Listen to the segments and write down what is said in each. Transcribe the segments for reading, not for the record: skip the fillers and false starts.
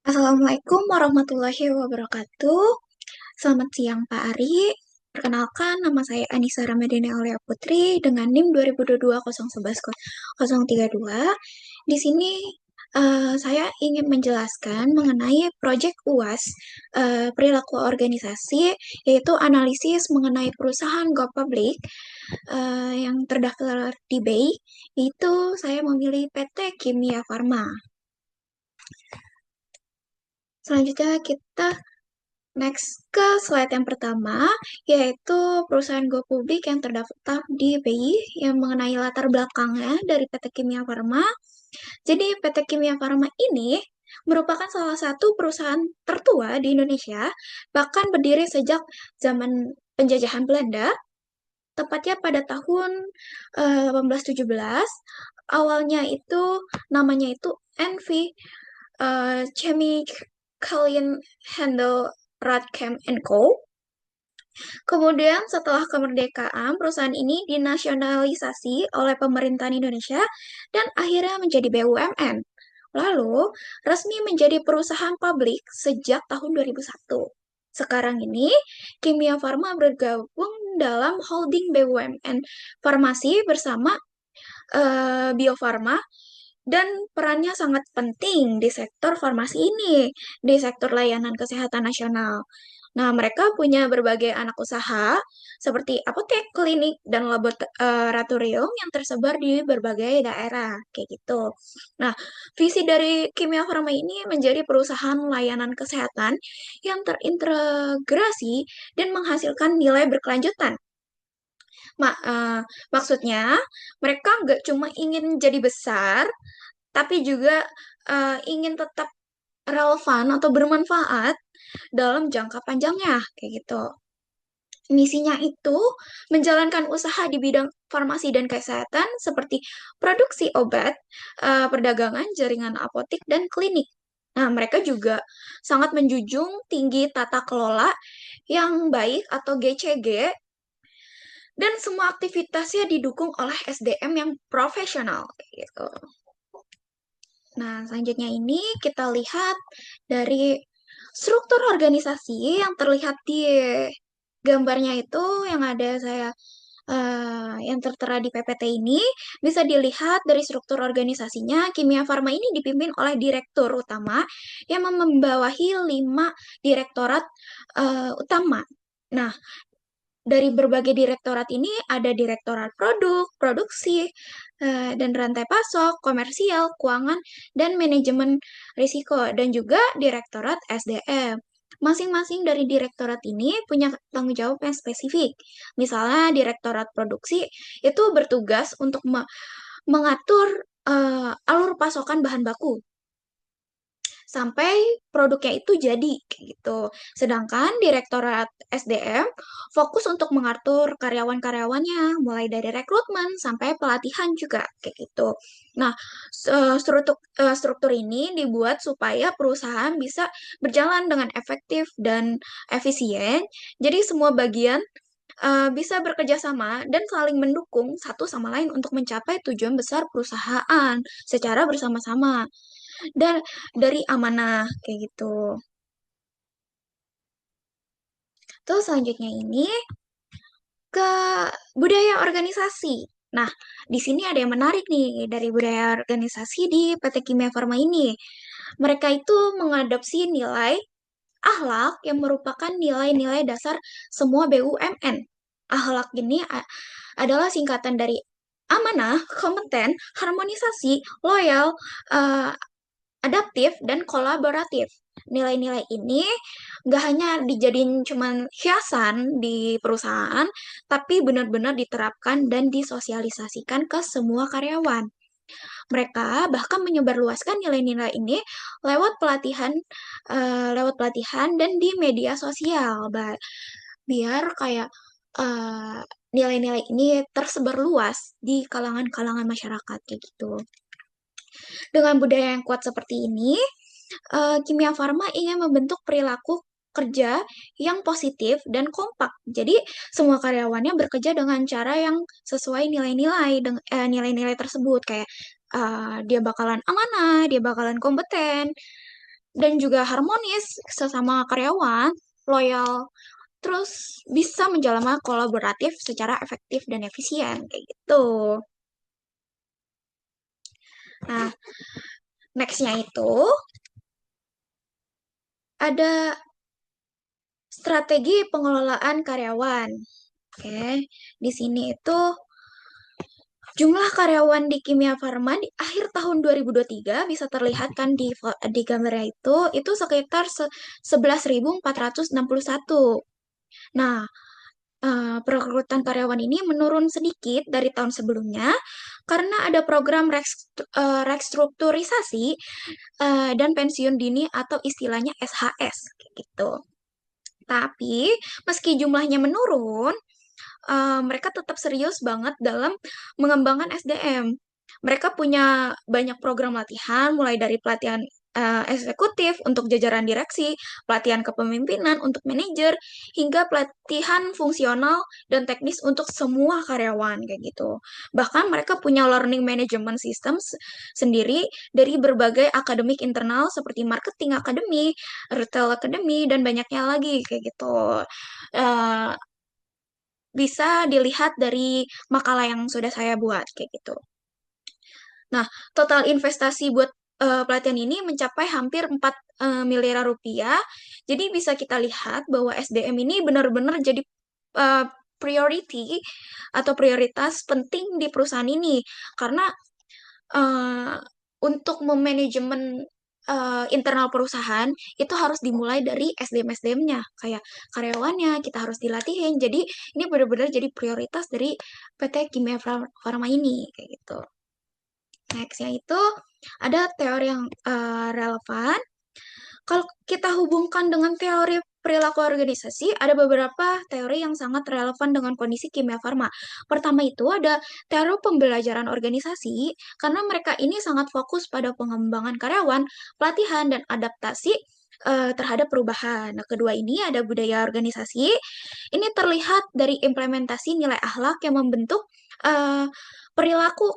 Assalamualaikum warahmatullahi wabarakatuh. Selamat siang Pak Ari. Perkenalkan, nama saya Anissa Ramadhani Aulia Putri dengan NIM 2022 Di sini saya ingin menjelaskan mengenai proyek UAS perilaku organisasi, yaitu analisis mengenai perusahaan go public yang terdaftar di BI. Itu saya memilih PT Kimia Farma. Selanjutnya kita next ke slide yang pertama, yaitu perusahaan go publik yang terdaftar di BI yang mengenai latar belakangnya dari PT Kimia Farma. Jadi PT Kimia Farma ini merupakan salah satu perusahaan tertua di Indonesia, bahkan berdiri sejak zaman penjajahan Belanda, tepatnya pada tahun 1817. Awalnya itu namanya itu NV Chemicalian Handel Radchem Co. Kemudian setelah kemerdekaan, perusahaan ini dinasionalisasi oleh pemerintahan Indonesia dan akhirnya menjadi BUMN. Lalu, resmi menjadi perusahaan publik sejak tahun 2001. Sekarang ini, Kimia Farma bergabung dalam holding BUMN Farmasi bersama Bio Farma dan perannya sangat penting di sektor farmasi ini, di sektor layanan kesehatan nasional. Nah, mereka punya berbagai anak usaha seperti apotek, klinik, dan laboratorium yang tersebar di berbagai daerah, kayak gitu. Nah, visi dari Kimia Farma ini menjadi perusahaan layanan kesehatan yang terintegrasi dan menghasilkan nilai berkelanjutan. Maksudnya, mereka nggak cuma ingin jadi besar, tapi juga ingin tetap relevan atau bermanfaat dalam jangka panjangnya, kayak gitu. Misinya itu menjalankan usaha di bidang farmasi dan kesehatan seperti produksi obat, perdagangan, jaringan apotik, dan klinik. Nah, mereka juga sangat menjunjung tinggi tata kelola yang baik atau GCG dan semua aktivitasnya didukung oleh SDM yang profesional kayak gitu. Nah, selanjutnya ini kita lihat dari struktur organisasi yang terlihat di gambarnya itu yang ada saya yang tertera di PPT ini bisa dilihat dari struktur organisasinya. Kimia Farma ini dipimpin oleh direktur utama yang membawahi 5 direktorat utama. Nah, dari berbagai direktorat ini ada direktorat produk, produksi, dan rantai pasok, komersial, keuangan, dan manajemen risiko, dan juga direktorat SDM. Masing-masing dari direktorat ini punya tanggung jawab yang spesifik. Misalnya, direktorat produksi itu bertugas untuk mengatur alur pasokan bahan baku sampai produknya itu jadi kayak gitu. Sedangkan Direktorat SDM fokus untuk mengatur karyawan-karyawannya mulai dari rekrutmen sampai pelatihan juga kayak gitu. Nah, struktur ini dibuat supaya perusahaan bisa berjalan dengan efektif dan efisien. Jadi semua bagian bisa bekerja sama dan saling mendukung satu sama lain untuk mencapai tujuan besar perusahaan secara bersama-sama dan dari amanah kayak gitu. Terus selanjutnya ini ke budaya organisasi. Nah, di sini ada yang menarik nih dari budaya organisasi di PT Kimia Farma ini. Mereka itu mengadopsi nilai akhlak yang merupakan nilai-nilai dasar semua BUMN. Akhlak ini adalah singkatan dari amanah, kompeten, harmonisasi, loyal, eh, adaptif, dan kolaboratif. Nilai-nilai ini nggak hanya dijadiin cuman hiasan di perusahaan, tapi benar-benar diterapkan dan disosialisasikan ke semua karyawan. Mereka bahkan menyebarluaskan nilai-nilai ini lewat pelatihan dan di media sosial, biar kayak eh, nilai-nilai ini tersebar luas di kalangan-kalangan masyarakat kayak gitu. Dengan budaya yang kuat seperti ini, Kimia Farma ingin membentuk perilaku kerja yang positif dan kompak. Jadi semua karyawannya bekerja dengan cara yang sesuai nilai-nilai tersebut kayak dia bakalan amanah, dia bakalan kompeten, dan juga harmonis sesama karyawan, loyal, terus bisa menjalani kolaboratif secara efektif dan efisien kayak gitu. Nah, nextnya itu ada strategi pengelolaan karyawan. Oke, di sini itu jumlah karyawan di Kimia Farma di akhir tahun 2023 bisa terlihat kan di gambarnya itu sekitar 11.461. Nah, perekrutan karyawan ini menurun sedikit dari tahun sebelumnya karena ada program restrukturisasi dan pensiun dini atau istilahnya SHS kayak gitu. Tapi meski jumlahnya menurun, mereka tetap serius banget dalam mengembangkan SDM. Mereka punya banyak program latihan, mulai dari pelatihan eksekutif untuk jajaran direksi, pelatihan kepemimpinan untuk manajer, hingga pelatihan fungsional dan teknis untuk semua karyawan kayak gitu. Bahkan mereka punya learning management systems sendiri dari berbagai akademik internal seperti marketing academy, retail academy, dan banyaknya lagi kayak gitu. Eh, Bisa dilihat dari makalah yang sudah saya buat kayak gitu. Nah, total investasi buat pelatihan ini mencapai hampir 4 miliar rupiah. Jadi bisa kita lihat bahwa SDM ini benar-benar jadi eh, priority atau prioritas penting di perusahaan ini karena eh, untuk memanajemen internal perusahaan itu harus dimulai dari SDM-SDM-nya kayak karyawannya kita harus dilatihin. Jadi ini benar-benar jadi prioritas dari PT Kimia Farma ini kayak gitu. Nextnya itu ada teori yang relevan. Kalau kita hubungkan dengan teori perilaku organisasi, ada beberapa teori yang sangat relevan dengan kondisi kimia farma. Pertama itu ada teori pembelajaran organisasi, karena mereka ini sangat fokus pada pengembangan karyawan, pelatihan, dan adaptasi terhadap perubahan. Nah, kedua ini ada budaya organisasi. Ini terlihat dari implementasi nilai akhlak yang membentuk eh, perilaku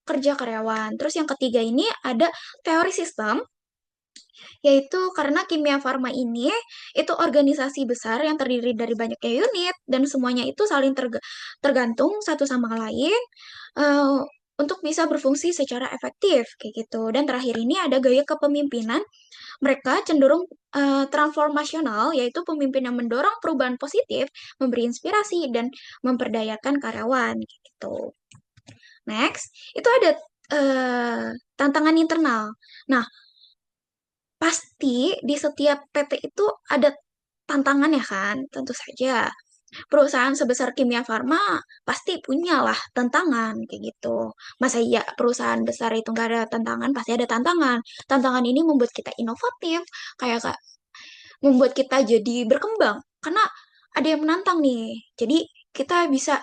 kerja karyawan. Terus yang ketiga ini ada teori sistem, yaitu karena kimia farma ini itu organisasi besar yang terdiri dari banyaknya unit dan semuanya itu saling tergantung satu sama lain eh, untuk bisa berfungsi secara efektif kayak gitu. Dan terakhir ini ada gaya kepemimpinan. Mereka cenderung transformasional, yaitu pemimpin yang mendorong perubahan positif, memberi inspirasi dan memperdayakan karyawan gitu. Next, itu ada tantangan internal. Nah, pasti di setiap PT itu ada tantangan ya kan, tentu saja. Perusahaan sebesar Kimia Farma pasti punyalah tantangan kayak gitu. Masa iya perusahaan besar itu nggak ada tantangan? Pasti ada tantangan. Tantangan ini membuat kita inovatif, kayak membuat kita jadi berkembang. Karena ada yang menantang nih. Jadi kita bisa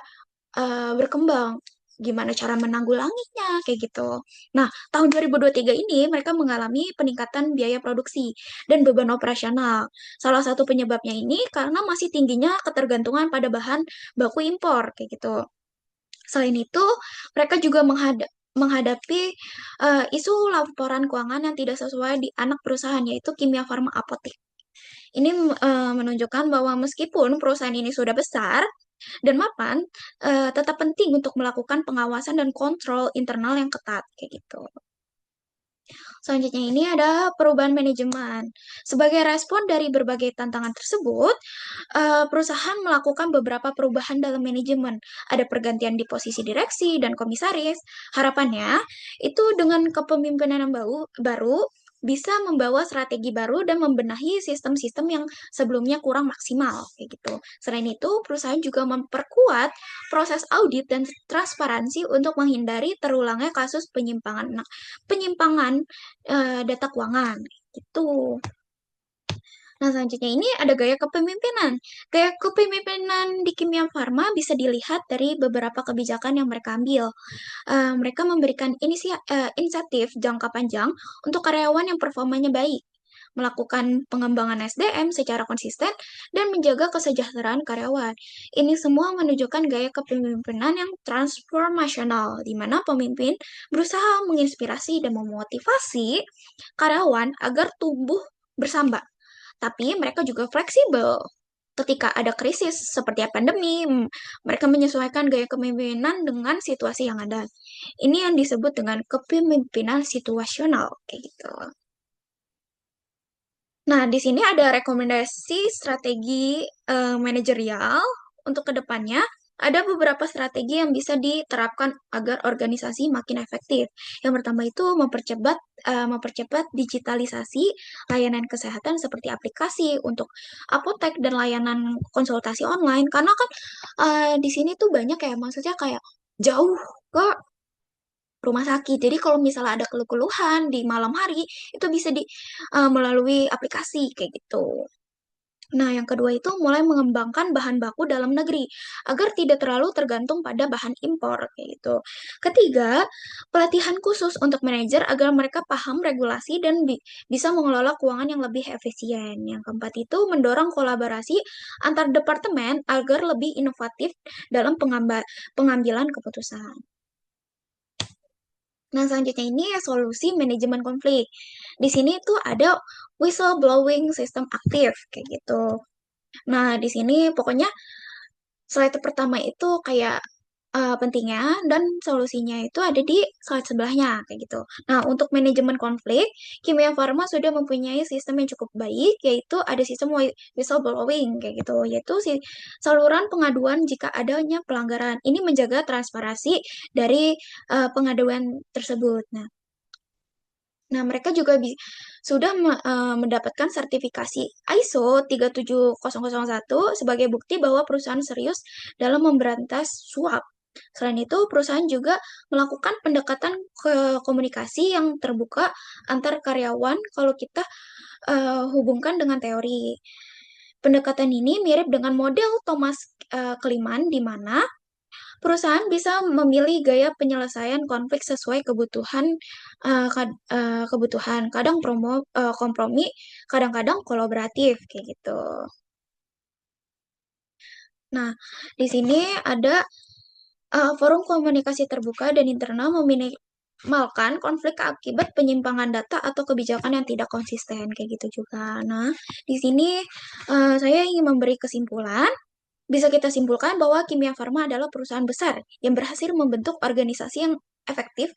berkembang. Gimana cara menanggulanginya, kayak gitu. Nah, tahun 2023 ini mereka mengalami peningkatan biaya produksi dan beban operasional. Salah satu penyebabnya ini karena masih tingginya ketergantungan pada bahan baku impor, kayak gitu. Selain itu, mereka juga menghadapi isu laporan keuangan yang tidak sesuai di anak perusahaan, yaitu Kimia Farma Apotek. Ini menunjukkan bahwa meskipun perusahaan ini sudah besar dan mapan, tetap penting untuk melakukan pengawasan dan kontrol internal yang ketat, kayak gitu. Selanjutnya ini ada perubahan manajemen. Sebagai respon dari berbagai tantangan tersebut, perusahaan melakukan beberapa perubahan dalam manajemen. Ada pergantian di posisi direksi dan komisaris. Harapannya itu dengan kepemimpinan yang baru bisa membawa strategi baru dan membenahi sistem-sistem yang sebelumnya kurang maksimal kayak gitu. Selain itu, perusahaan juga memperkuat proses audit dan transparansi untuk menghindari terulangnya kasus penyimpangan data keuangan gitu. Nah, selanjutnya ini ada gaya kepemimpinan. Gaya kepemimpinan di Kimia Farma bisa dilihat dari beberapa kebijakan yang mereka ambil. Mereka memberikan inisiatif jangka panjang untuk karyawan yang performanya baik. melakukan pengembangan SDM secara konsisten, dan menjaga kesejahteraan karyawan. Ini semua menunjukkan gaya kepemimpinan yang transformasional, di mana pemimpin berusaha menginspirasi dan memotivasi karyawan agar tumbuh bersama. Tapi mereka juga fleksibel. Ketika ada krisis seperti pandemi, mereka menyesuaikan gaya kepemimpinan dengan situasi yang ada. Ini yang disebut dengan kepemimpinan situasional, kayak gitu. Nah, di sini ada rekomendasi strategi manajerial untuk kedepannya. Ada beberapa strategi yang bisa diterapkan agar organisasi makin efektif. Yang pertama itu mempercepat digitalisasi layanan kesehatan seperti aplikasi untuk apotek dan layanan konsultasi online. Karena kan di sini tuh banyak kayak maksudnya kayak jauh ke rumah sakit. Jadi kalau misalnya ada keluhan di malam hari itu bisa melalui aplikasi kayak gitu. Nah, yang kedua itu mulai mengembangkan bahan baku dalam negeri agar tidak terlalu tergantung pada bahan impor kayak gitu. Ketiga, pelatihan khusus untuk manajer agar mereka paham regulasi dan bisa mengelola keuangan yang lebih efisien. Yang keempat itu mendorong kolaborasi antar departemen agar lebih inovatif dalam pengambilan keputusan. Nah, selanjutnya ini solusi manajemen konflik. Di sini tuh ada whistleblowing sistem aktif, kayak gitu. Nah, di sini pokoknya slide pertama itu kayak pentingnya dan solusinya itu ada di slide sebelahnya, kayak gitu. Nah, untuk manajemen konflik, Kimia Farma sudah mempunyai sistem yang cukup baik, yaitu ada sistem whistleblowing, kayak gitu, yaitu saluran pengaduan jika adanya pelanggaran. Ini menjaga transparansi dari pengaduan tersebut. Nah, mereka juga sudah mendapatkan sertifikasi ISO 37001 sebagai bukti bahwa perusahaan serius dalam memberantas suap. Selain itu, perusahaan juga melakukan pendekatan ke komunikasi yang terbuka antar karyawan kalau kita hubungkan dengan teori. Pendekatan ini mirip dengan model Thomas Kliman, di mana perusahaan bisa memilih gaya penyelesaian konflik sesuai kebutuhan. Kadang kompromi, kadang-kadang kolaboratif kayak gitu. Nah, di sini ada forum komunikasi terbuka dan internal meminimalkan konflik akibat penyimpangan data atau kebijakan yang tidak konsisten kayak gitu juga. Nah, di sini saya ingin memberi kesimpulan. Bisa kita simpulkan bahwa Kimia Farma adalah perusahaan besar yang berhasil membentuk organisasi yang efektif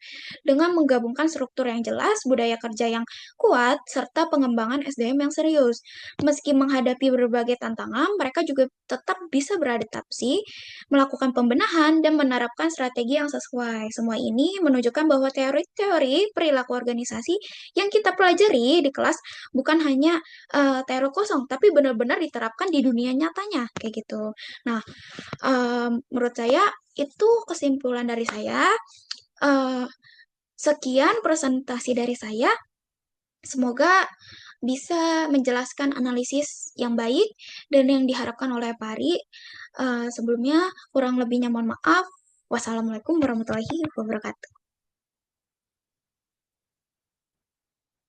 dengan menggabungkan struktur yang jelas, budaya kerja yang kuat, serta pengembangan SDM yang serius. Meski menghadapi berbagai tantangan, mereka juga tetap bisa beradaptasi, melakukan pembenahan, dan menerapkan strategi yang sesuai. Semua ini menunjukkan bahwa teori-teori perilaku organisasi yang kita pelajari di kelas bukan hanya teori kosong, tapi benar-benar diterapkan di dunia nyatanya, kayak gitu. Nah, menurut saya itu kesimpulan dari saya. Eh, Sekian presentasi dari saya. Semoga bisa menjelaskan analisis yang baik dan yang diharapkan oleh Pari. Sebelumnya, kurang lebihnya mohon maaf. Wassalamualaikum warahmatullahi wabarakatuh.